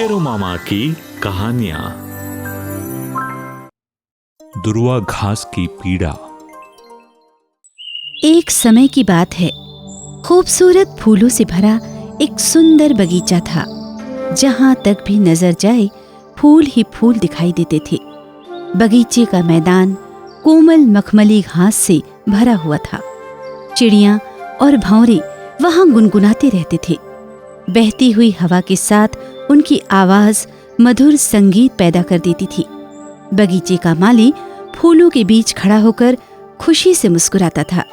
शेरू मामा की कहानियां। दुर्वा घास की पीड़ा। एक समय की बात है। खूबसूरत फूलों से भरा एक सुंदर बगीचा था। जहां तक भी नजर जाए फूल ही फूल दिखाई देते थे। बगीचे का मैदान कोमल मखमली घास से भरा हुआ था। चिड़ियां और भंवरे वहां गुनगुनाते रहते थे। बहती हुई हवा के साथ उनकी आवाज मधुर संगीत पैदा कर देती थी। बगीचे का माली फूलों के बीच खड़ा होकर खुशी से मुस्कुराता था।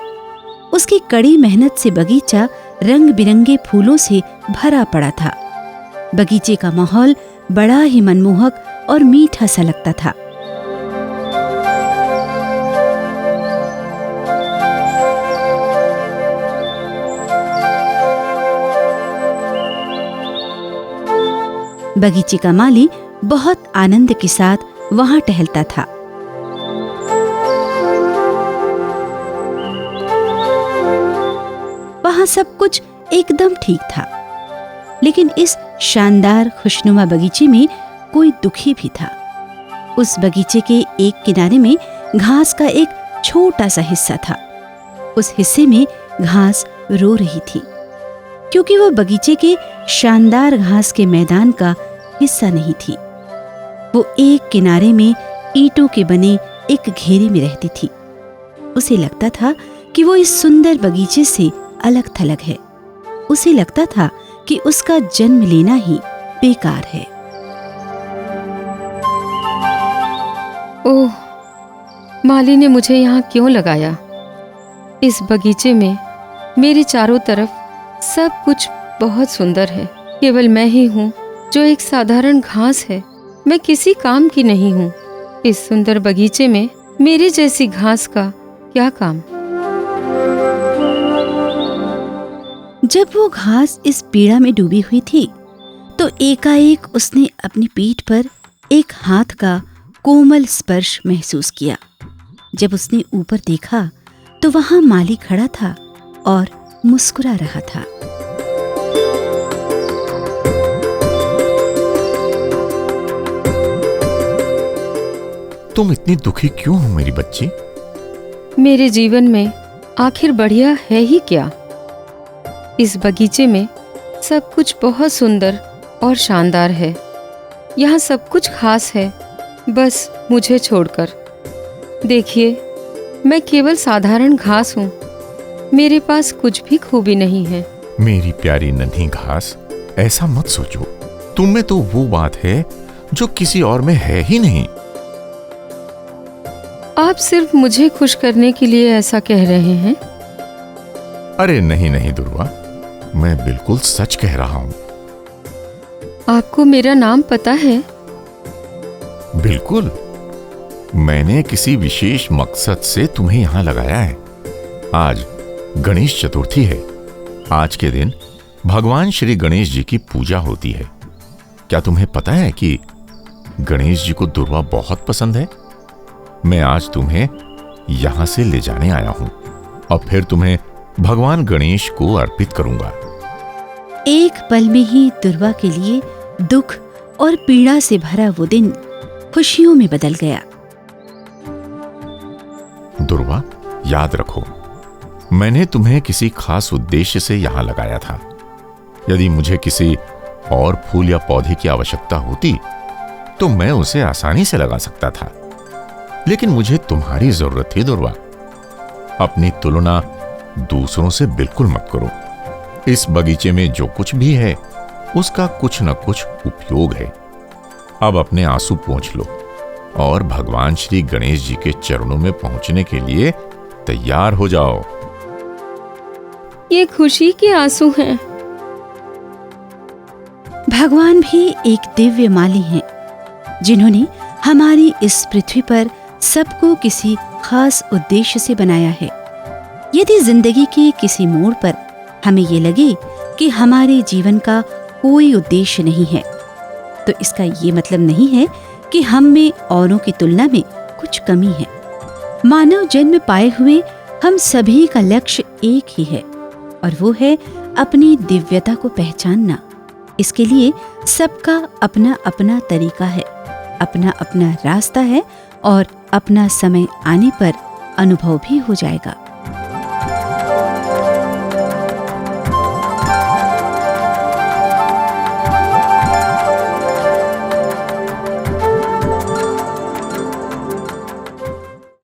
उसकी कड़ी मेहनत से बगीचा रंग बिरंगे फूलों से भरा पड़ा था। बगीचे का माहौल बड़ा ही मनमोहक और मीठा सा लगता था। बगीचे का माली बहुत आनंद के साथ वहां टहलता था। वहां सब कुछ एकदम ठीक था, लेकिन इस शानदार खुशनुमा बगीचे में कोई दुखी भी था। उस बगीचे के एक किनारे में घास का एक छोटा सा हिस्सा था। उस हिस्से में घास रो रही थी, क्योंकि वो बगीचे के शानदार घास के मैदान का हिस्सा नहीं थी। वो एक किनारे में ईंटों के बने एक घेरे में रहती थी। उसे लगता था कि वो इस सुंदर बगीचे से अलग थलग है। उसे लगता था कि उसका जन्म लेना ही बेकार है। ओह, माली ने मुझे यहाँ क्यों लगाया? इस बगीचे में मेरे चारों तरफ सब कुछ बहुत सुंदर है। केवल मैं ही हूँ जो एक साधारण घास है। मैं किसी काम की नहीं हूँ। इस सुंदर बगीचे में मेरी जैसी घास का क्या काम? जब वो घास इस पीड़ा में डूबी हुई थी, तो एकाएक उसने अपनी पीठ पर एक हाथ का कोमल स्पर्श महसूस किया। जब उसने ऊपर देखा तो वहां माली खड़ा था और मुस्कुरा रहा था। तुम इतनी दुखी क्यों हो मेरी बच्ची? मेरे जीवन में आखिर बढ़िया है ही क्या? इस बगीचे में सब कुछ बहुत सुंदर और शानदार है। यहाँ सब कुछ खास है, बस मुझे छोड़कर। देखिए, मैं केवल साधारण घास हूँ। मेरे पास कुछ भी खूबी नहीं है। मेरी प्यारी नन्ही घास, ऐसा मत सोचो। तुम में तो वो बात है जो किसी और में है ही नहीं। आप सिर्फ मुझे खुश करने के लिए ऐसा कह रहे हैं? अरे नहीं नहीं दुर्वा, मैं बिल्कुल सच कह रहा हूं। आपको मेरा नाम पता है? बिल्कुल, मैंने किसी विशेष मकसद से तुम्हें यहां लगाया है। आज गणेश चतुर्थी है। आज के दिन भगवान श्री गणेश जी की पूजा होती है। क्या तुम्हें पता है कि गणेश जी को दुर्वा बहुत पसंद है? मैं आज तुम्हें यहां से ले जाने आया हूं और फिर तुम्हें भगवान गणेश को अर्पित करूंगा। एक पल में ही दुर्वा के लिए दुख और पीड़ा से भरा वो दिन खुशियों में बदल गया। दुर्वा, याद रखो, मैंने तुम्हें किसी खास उद्देश्य से यहां लगाया था। यदि मुझे किसी और फूल या पौधे की आवश्यकता होती तो मैं उसे आसानी से लगा सकता था, लेकिन मुझे तुम्हारी जरूरत थी दुर्वा। अपनी तुलना दूसरों से बिल्कुल मत करो। इस बगीचे में जो कुछ भी है उसका कुछ न कुछ उपयोग है। अब अपने आंसू पोंछ लो और भगवान श्री गणेश जी के चरणों में पहुंचने के लिए तैयार हो जाओ। ये खुशी के आंसू हैं। भगवान भी एक दिव्य माली हैं, जिन्होंने हमारी इस पृथ्वी पर सबको किसी खास उद्देश्य से बनाया है। यदि जिंदगी के किसी मोड़ पर हमें ये लगे कि हमारे जीवन का कोई उद्देश्य नहीं है, तो इसका ये मतलब नहीं है कि हम में औरों की तुलना में कुछ कमी है। मानव जन्म पाए हुए हम सभी का लक्ष्य एक ही है, और वो है अपनी दिव्यता को पहचानना, इसके लिए सबका अपना अपना तरीका है, अपना अपना रास्ता है और अपना समय आने पर अनुभव भी हो जाएगा।